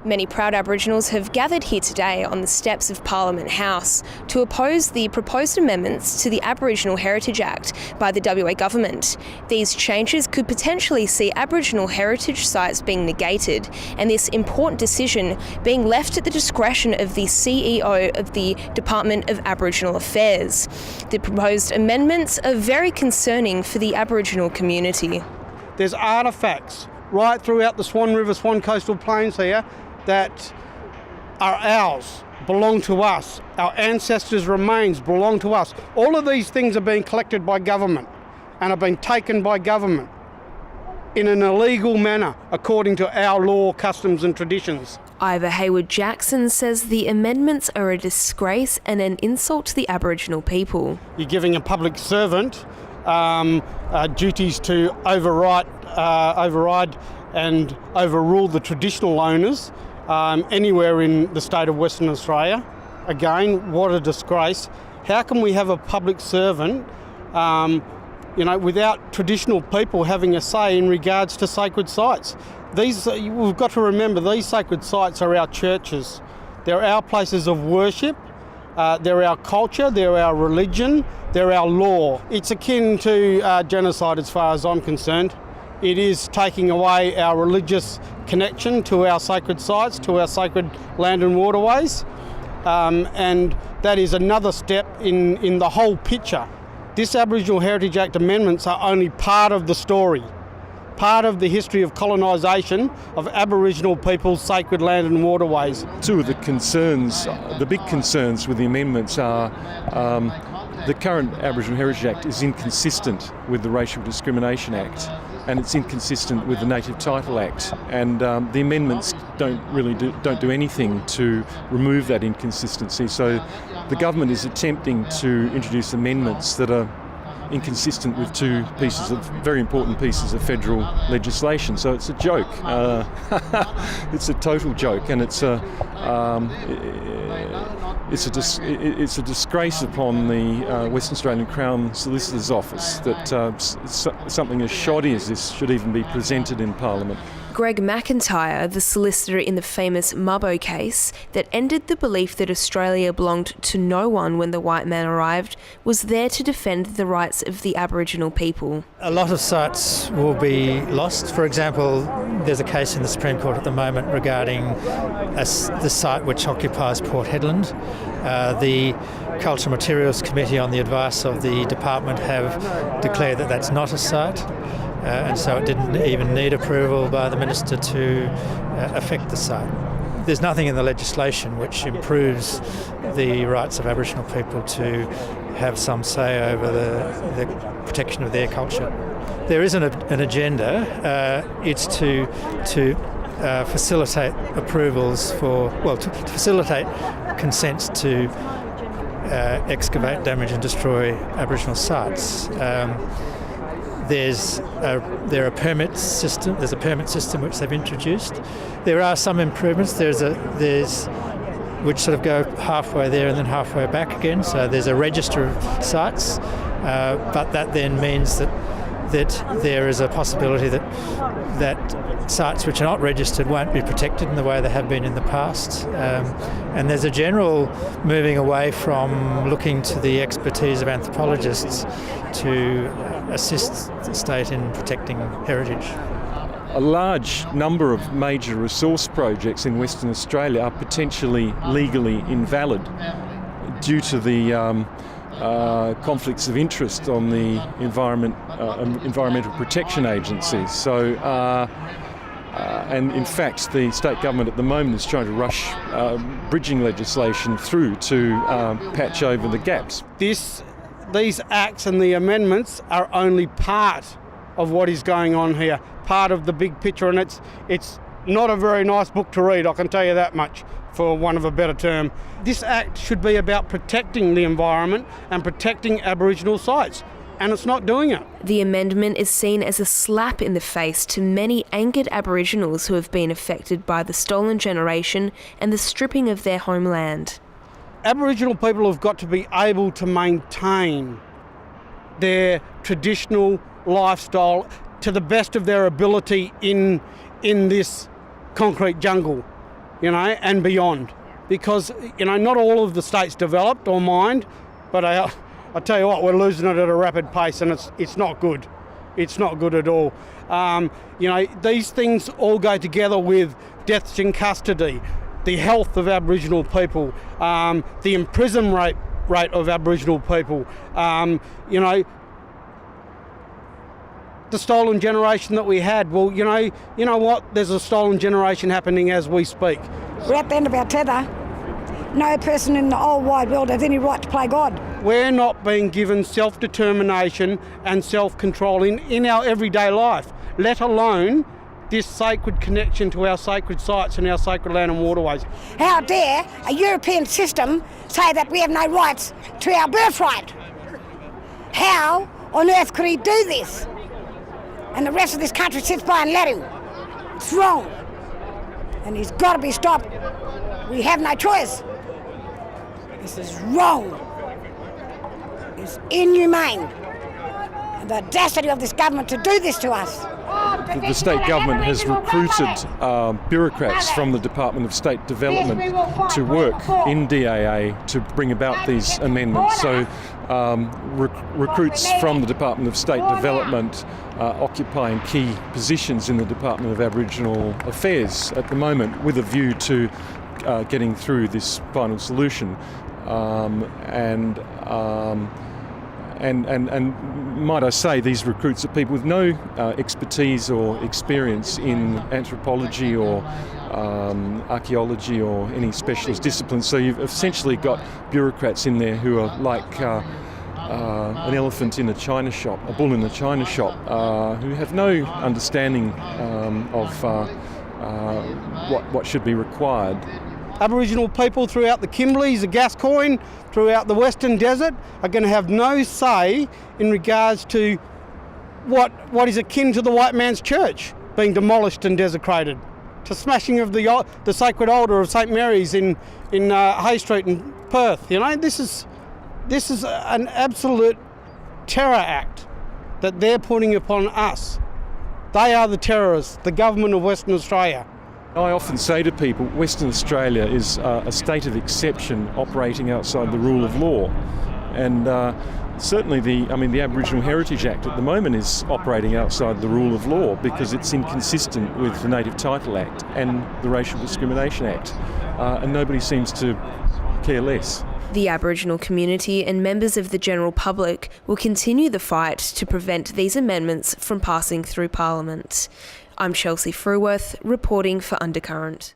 Many proud Aboriginals have gathered here today on the steps of Parliament House to oppose the proposed amendments to the Aboriginal Heritage Act by the WA government. These changes could potentially see Aboriginal heritage sites being negated, and this important decision being left at the discretion of the CEO of the Department of Aboriginal Affairs. The proposed amendments are very concerning for the Aboriginal community. There's artefacts right throughout the Swan River, Swan Coastal Plains here that are ours, belong to us. Our ancestors' remains belong to us. All of these things are being collected by government and are being taken by government in an illegal manner according to our law, customs and traditions. Ivor Hayward-Jackson says the amendments are a disgrace and an insult to the Aboriginal people. You're giving a public servant duties to override and overrule the traditional owners anywhere in the state of Western Australia. Again, what a disgrace. How can we have a public servant without traditional people having a say in regards to sacred sites? We've got to remember, these sacred sites are our churches. They're our places of worship. They're our culture, they're our religion, they're our law. It's akin to genocide as far as I'm concerned. It is taking away our religious connection to our sacred sites, to our sacred land and waterways. And that is another step in the whole picture. This Aboriginal Heritage Act amendments are only part of the story, part of the history of colonisation of Aboriginal people's sacred land and waterways. Two of the concerns, the big concerns with the amendments are the current Aboriginal Heritage Act is inconsistent with the Racial Discrimination Act, and it's inconsistent with the Native Title Act, and the amendments don't do anything to remove that inconsistency. So the government is attempting to introduce amendments that are inconsistent with two very important pieces of federal legislation. So it's a joke. It's a total joke, and it's a disgrace upon the Western Australian Crown Solicitor's Office that something as shoddy as this should even be presented in Parliament. Greg McIntyre, the solicitor in the famous Mubbo case that ended the belief that Australia belonged to no one when the white man arrived, was there to defend the rights of the Aboriginal people. A lot of sites will be lost. For example, there's a case in the Supreme Court at the moment regarding the site which occupies Port Hedland. The Cultural Materials Committee, on the advice of the department, have declared that that's not a site. And so it didn't even need approval by the Minister to affect the site. There's nothing in the legislation which improves the rights of Aboriginal people to have some say over the protection of their culture. There is an agenda. It's to facilitate approvals to facilitate consents to excavate, damage and destroy Aboriginal sites. There's a permit system which they've introduced. There are some improvements. There's which sort of go halfway there and then halfway back again. So there's a register of sites, but that then means that there is a possibility that sites which are not registered won't be protected in the way they have been in the past. And there's a general moving away from looking to the expertise of anthropologists to assist the state in protecting heritage. A large number of major resource projects in Western Australia are potentially legally invalid due to the conflicts of interest on the Environmental Protection Agency. So, and in fact, the state government at the moment is trying to rush bridging legislation through to patch over the gaps. These acts and the amendments are only part of what is going on here, part of the big picture, and it's not a very nice book to read, I can tell you that much, for want of a better term. This act should be about protecting the environment and protecting Aboriginal sites, and it's not doing it. The amendment is seen as a slap in the face to many angered Aboriginals who have been affected by the stolen generation and the stripping of their homeland. Aboriginal people have got to be able to maintain their traditional lifestyle to the best of their ability in this concrete jungle. and beyond. Because, not all of the states developed or mined, but I tell you what, we're losing it at a rapid pace, and it's not good. It's not good at all. These things all go together with deaths in custody, the health of Aboriginal people, the imprisonment rate of Aboriginal people, the stolen generation that we had. Well, you know what? There's a stolen generation happening as we speak. We're at the end of our tether. No person in the whole wide world has any right to play God. We're not being given self-determination and self-control in our everyday life, let alone this sacred connection to our sacred sites and our sacred land and waterways. How dare a European system say that we have no rights to our birthright? How on earth could he do this? And the rest of this country sits by and let him. It's wrong. And he's got to be stopped. We have no choice. This is wrong. It's inhumane. And the audacity of this government to do this to us. The state government has recruited bureaucrats from the Department of State Development to work in DAA to bring about these amendments. So recruits from the Department of State Development occupying key positions in the Department of Aboriginal Affairs at the moment, with a view to getting through this final solution. And might I say, these recruits are people with no expertise or experience in anthropology or archaeology or any specialist disciplines. So you've essentially got bureaucrats in there who are like an elephant in a china shop, a bull in a china shop, who have no understanding of what should be required. Aboriginal people throughout the Kimberleys, the Gascoyne, throughout the Western Desert are going to have no say in regards to what is akin to the white man's church being demolished and desecrated, to smashing of the sacred altar of St Mary's in Hay Street in Perth. This is an absolute terror act that they're putting upon us. They are the terrorists, the government of Western Australia. I often say to people, Western Australia is a state of exception operating outside the rule of law. And certainly the Aboriginal Heritage Act at the moment is operating outside the rule of law because it's inconsistent with the Native Title Act and the Racial Discrimination Act. And nobody seems to care less. The Aboriginal community and members of the general public will continue the fight to prevent these amendments from passing through Parliament. I'm Chelsea Fruhwirth, reporting for Undercurrent.